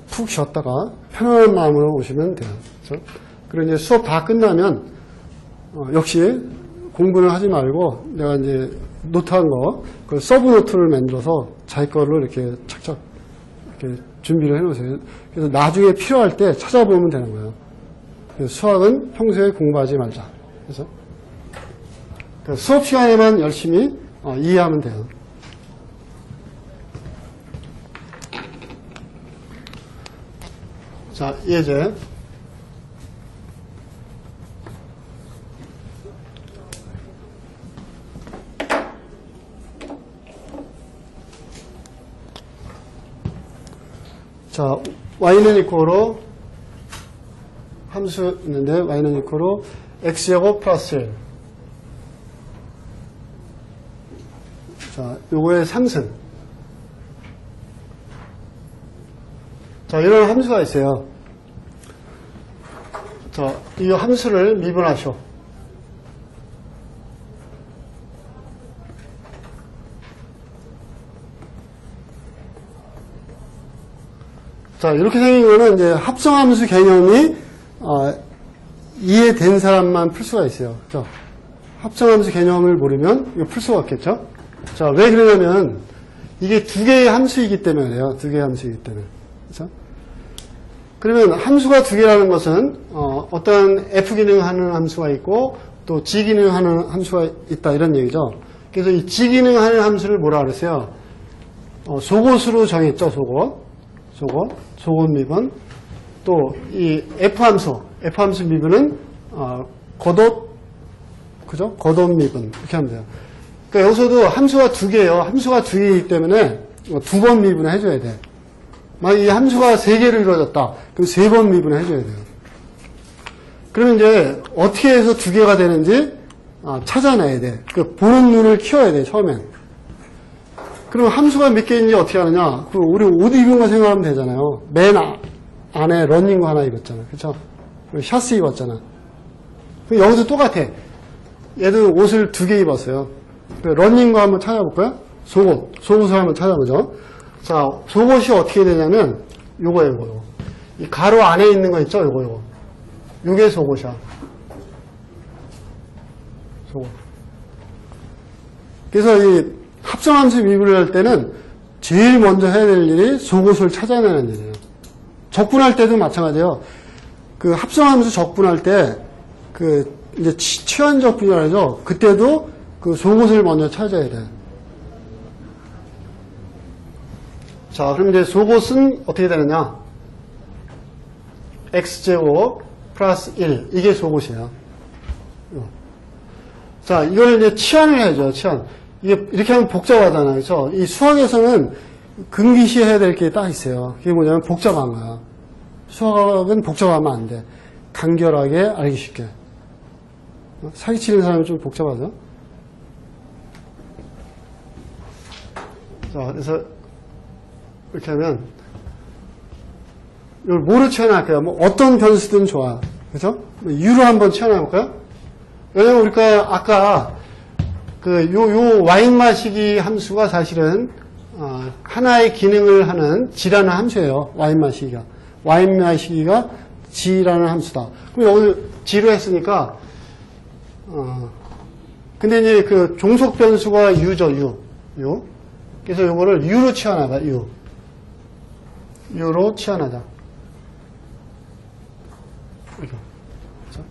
푹 쉬었다가 편안한 마음으로 오시면 돼요. 그렇죠? 그리고 이제 수업 다 끝나면 역시 공부는 하지 말고 내가 이제 노트한 거, 그 서브 노트를 만들어서 자기 거를 이렇게 착착 이렇게 준비를 해놓으세요. 그래서 나중에 필요할 때 찾아보면 되는 거예요. 그래서 수학은 평소에 공부하지 말자. 그래서 수업 시간에만 열심히 이해하면 돼요. 자, 예제. 자, y는 이코로 함수 있는데 y는 이코로 x제곱 플러스 1. 자, 요거의 3승. 자, 이런 함수가 있어요. 자, 이 함수를 미분하쇼. 자, 이렇게 생긴 거는 이제 합성함수 개념이 이해된 사람만 풀 수가 있어요. 그렇죠? 합성함수 개념을 모르면 이거 풀 수가 없겠죠? 자, 왜 그러냐면 이게 두 개의 함수이기 때문에 그래요. 두 개의 함수이기 때문에. 그렇죠? 그러면 함수가 두 개라는 것은 어떤 f 기능하는 함수가 있고 또 g 기능하는 함수가 있다 이런 얘기죠. 그래서 이 g 기능하는 함수를 뭐라 그랬어요? 속옷으로 정했죠. 속옷 미분. 또 이 f 함수 미분은 그죠? 겉옷 미분 이렇게 하면 돼요. 그러니까 여기서도 함수가 두 개예요. 함수가 두 개이기 때문에 두 번 미분을 해줘야 돼. 만약 이 함수가 세 개로 이루어졌다. 그럼 세 번 미분을 해줘야 돼요. 그러면 이제 어떻게 해서 두 개가 되는지 찾아내야 돼. 그 보는 눈을 키워야 돼, 처음엔. 그럼 함수가 몇 개인지 어떻게 하느냐? 우리 옷 입은 거 생각하면 되잖아요. 맨 안에 러닝거 하나 입었잖아. 그쵸? 그리고 샤스 입었잖아. 여기서 똑같아. 얘도 옷을 두 개 입었어요. 러닝거 한번 찾아볼까요? 속옷을 한번 찾아보죠. 자, 속옷이 어떻게 되냐면, 요거. 이 가로 안에 있는 거 있죠? 요거. 요게 속옷이야. 속옷. 그래서 이 합성함수 미분을 할 때는 제일 먼저 해야 될 일이 속옷을 찾아내는 일이에요. 적분할 때도 마찬가지예요. 그 합성함수 적분할 때, 이제 치환 적분이라고 하죠. 그때도 그 속옷을 먼저 찾아야 돼. 자, 그럼 이제 속옷은 어떻게 되느냐? x제곱 플러스 1. 이게 속옷이에요. 자, 이걸 이제 치환을 해야죠. 치환. 이게 이렇게 하면 복잡하잖아요. 그렇죠? 이 수학에서는 금기시 해야 될 게 딱 있어요. 그게 뭐냐면 복잡한 거야. 수학은 복잡하면 안 돼. 간결하게 알기 쉽게. 사기치는 사람이 좀 복잡하죠? 자, 그래서 이렇게 하면 이걸 뭐로 치환할까요? 뭐 어떤 변수든 좋아. 그죠? u로 한번 치환해볼까요? 왜냐면 우리가 아까 요 와인 마시기 함수가 사실은 하나의 기능을 하는 g라는 함수예요. 와인 마시기가 g라는 함수다. 그럼 여기 g로 했으니까 근데 이제 그 종속 변수가 u죠. u. 그래서 요거를 u로 치환하자. u로 치환하자. 이렇게. 그렇죠?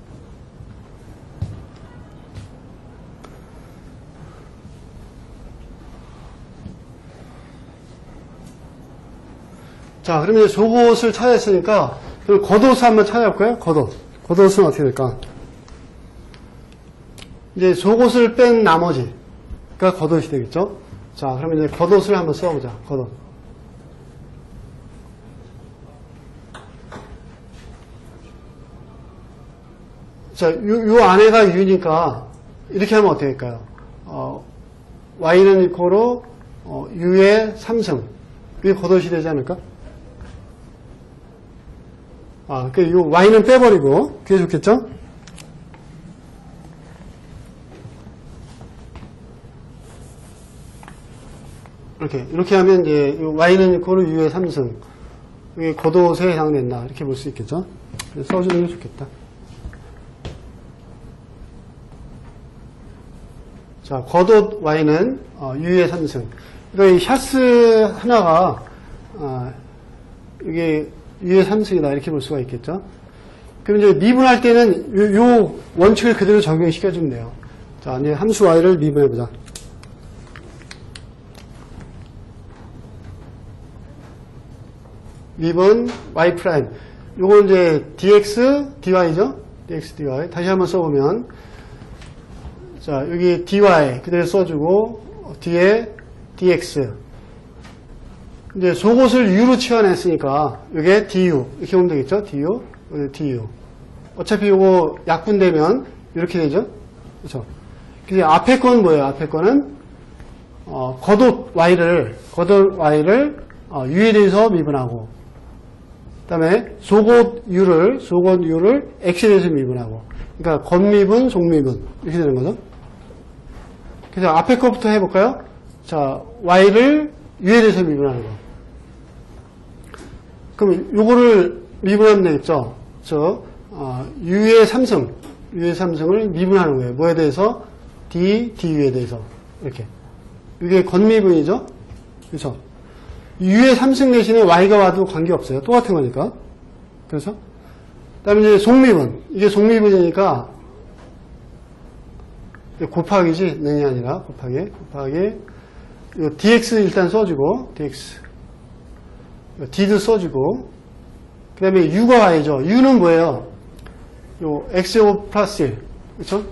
자, 그러면 이제 속옷을 찾았으니까, 그럼 겉옷을 한번 찾아볼까요? 겉옷. 겉옷은 어떻게 될까? 이제 속옷을 뺀 나머지가 겉옷이 되겠죠? 자, 그러면 이제 겉옷을 한번 써보자. 겉옷. 자, 요 안에가 U니까, 이렇게 하면 어떻게 될까요? Y는 이코로, U의 3승. 이게 겉옷이 되지 않을까? 요 Y는 빼버리고, 그게 좋겠죠? 이렇게 하면 이제, Y는 이코로 U의 3승. 이게 겉옷에 해당된다. 이렇게 볼 수 있겠죠? 써주는 게 좋겠다. 자, 겉옷 Y는, U의 3승. 그러니까 이 샤스 하나가, 이게 U의 3승이다. 이렇게 볼 수가 있겠죠? 그럼 이제 미분할 때는 요 원칙을 그대로 적용시켜주면 돼요. 자, 이제 함수 Y를 미분해보자. 미분 Y 프라임. 요거 이제 dx, dy죠? dx, dy. 다시 한번 써보면, 자, 여기 dy 그대로 써주고, 뒤에 dx. 이제 속옷을 u로 치환했으니까, 이게 du. 이렇게 보면 되겠죠? du. du. 어차피 요거 약분되면, 이렇게 되죠? 그렇죠? 근데 앞에 건 뭐예요? 앞에 거는, 겉옷 y를, u에 대해서 미분하고, 그 다음에 속옷 u를 x에 대해서 미분하고. 그러니까 겉미분, 속미분. 이렇게 되는 거죠. 그래서 앞에 거부터 해볼까요? 자, y를 u에 대해서 미분하는 거. 그럼 요거를 미분하면 되겠죠. u의 3승을 미분하는 거예요. 뭐에 대해서? du에 대해서. 이렇게. 이게 겉미분이죠. 그렇죠? u의 3승 대신에 y가 와도 관계없어요. 똑같은 거니까. 그래서 그 다음에 이제 속미분. 이게 속미분이니까 곱하기지 능이 아니라 곱하기 요 dx 일단 써주고 dx d도 써주고 그 다음에 u가 y죠. u는 뭐예요? 요 x제곱 플러스 1 그렇죠?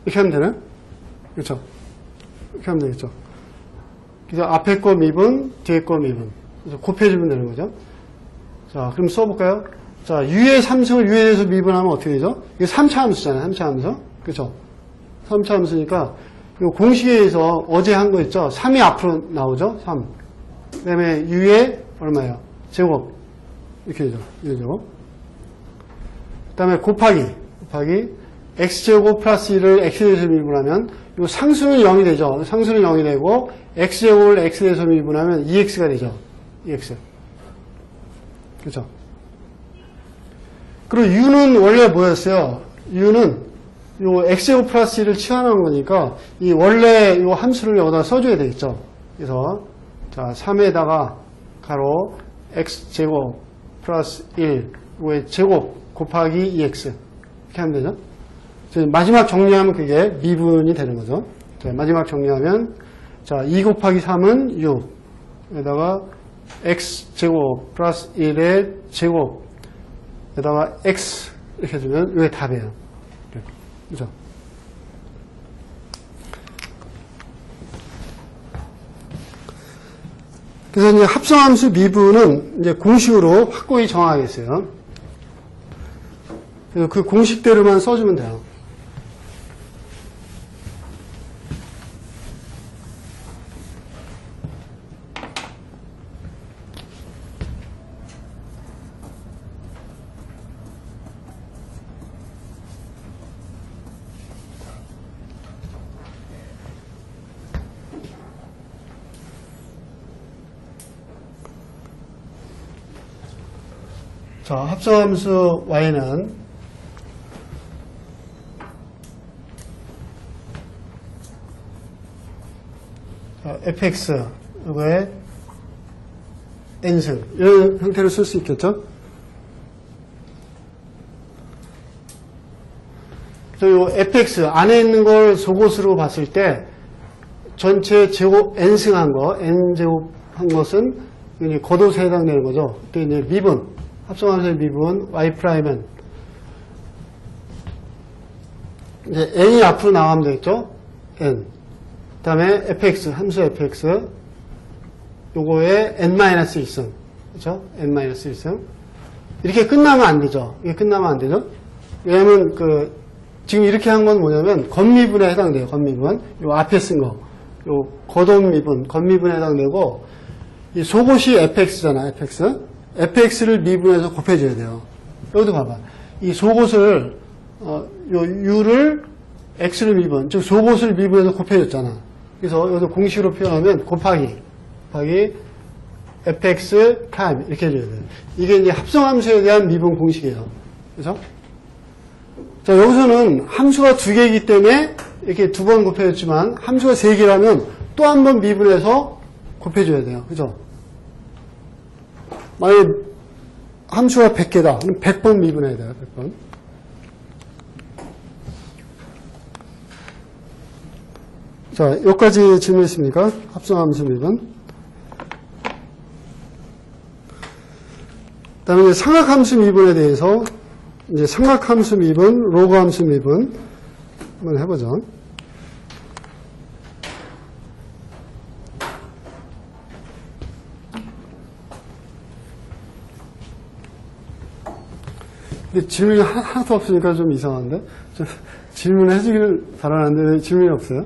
이렇게 하면 되나? 그렇죠? 이렇게 하면 되겠죠? 그래서 앞에 거 미분, 뒤에 거 미분. 그래서 곱해주면 되는 거죠. 자, 그럼 써볼까요? 자, u의 3승을 u에 대해서 미분하면 어떻게 되죠? 이게 3차 함수잖아요. 3차 함수. 그렇죠? 3차 함수니까 이 공식에 의해서 어제 한 거 있죠? 3이 앞으로 나오죠? 3. 그 다음에 u의 얼마예요? 제곱. 이렇게 되죠. u 제곱. 그 다음에 곱하기 x제곱 플러스 1을 x에 대해서 미분하면 이 상수는 0이 되죠. 상수는 0이 되고 x제곱을 x에 대해서 미분하면 2x가 되죠. 2x. 그렇죠? 그리고 u는 원래 뭐였어요? u는 이 x제곱 플러스 1을 치환한 거니까 이 원래 이 함수를 여기다 써줘야 되겠죠. 그래서 자 3에다가 가로 x제곱 플러스 1 의 제곱 곱하기 2x 이렇게 하면 되죠. 마지막 정리하면 그게 미분이 되는 거죠. 자, 마지막 정리하면 자 2 곱하기 3은 6 에다가 x제곱 플러스 1의 제곱 에다가 x 이렇게 해주면 이게 답이에요. 그죠? 그래서 이제 합성함수 미분은 이제 공식으로 확고히 정하겠어요. 그래서 그 공식대로만 써주면 돼요. 자, 합성함수 y는 fx 이거에 n승 이런 형태로 쓸 수 있겠죠? 또 요 fx 안에 있는 걸 속옷으로 봤을 때 전체 제곱 n승한 거, n제곱 한 것은 이제 겉옷에 해당되는 거죠. 그때 이제 미분, 합성함수의 미분 y'은 이제 n이 앞으로 나가면 되겠죠. n. 그 다음에 fx, 함수 fx 요거에 n-1승. 그렇죠? n-1승. 이렇게 끝나면 안 되죠. 이게 끝나면 안 되죠. 왜냐면 지금 이렇게 한 건 뭐냐면 겉미분에 해당돼요. 겉미분. 요 앞에 쓴 거. 요 겉옷 미분, 겉미분에 해당되고 이 속옷이 fx잖아. fx. fx를 미분해서 곱해줘야 돼요. 여기도 봐봐. 이 속옷을 요 u를 x를 미분, 즉 속옷을 미분해서 곱해줬잖아. 그래서 여기서 공식으로 표현하면 곱하기 fx 타임 이렇게 해줘야 돼요. 이게 이제 합성함수에 대한 미분 공식이에요. 그죠? 자, 여기서는 함수가 2개이기 때문에 이렇게 2번 곱해줬지만 함수가 3개라면 또 한 번 미분해서 곱해줘야 돼요. 그죠? 만약에 함수가 100개다. 그럼 100번 미분해야 돼요. 100번. 자, 여기까지 질문 있습니까? 합성함수 미분. 그 다음에 이제 삼각함수 미분에 대해서 이제 삼각함수 미분, 로그함수 미분 한번 해보죠. 근데 질문이 하나도 없으니까 좀 이상한데? 질문해 주기를 바라는데 왜 질문이 없어요?